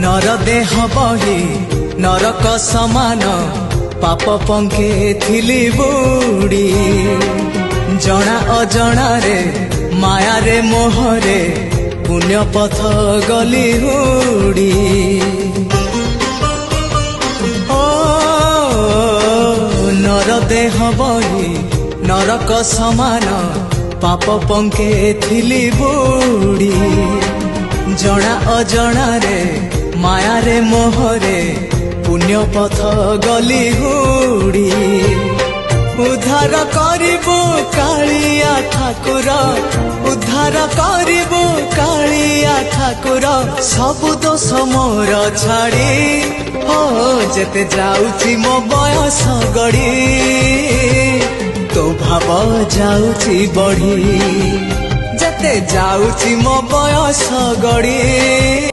नर देह बही नरक समान पाप पंखे थिली बुड़ी जना अजना रे माया रे मोहरे पुण्य पथ गली हुड़ी ओ नर देह बही नरक समान पाप पंखे थिली बुड़ी जना अजना रे माया रे मोहरे पुण्य पथ गली हुड़ी उद्धार करिबो कालिया ठाकुर उद्धार करिबो कालिया ठाकुर सबु दोष मोर छाड़ी हो जेते जाउची मो बयस गड़ी तो भाव जाउची बढ़ी जेते जाउची मो बयस गड़ी।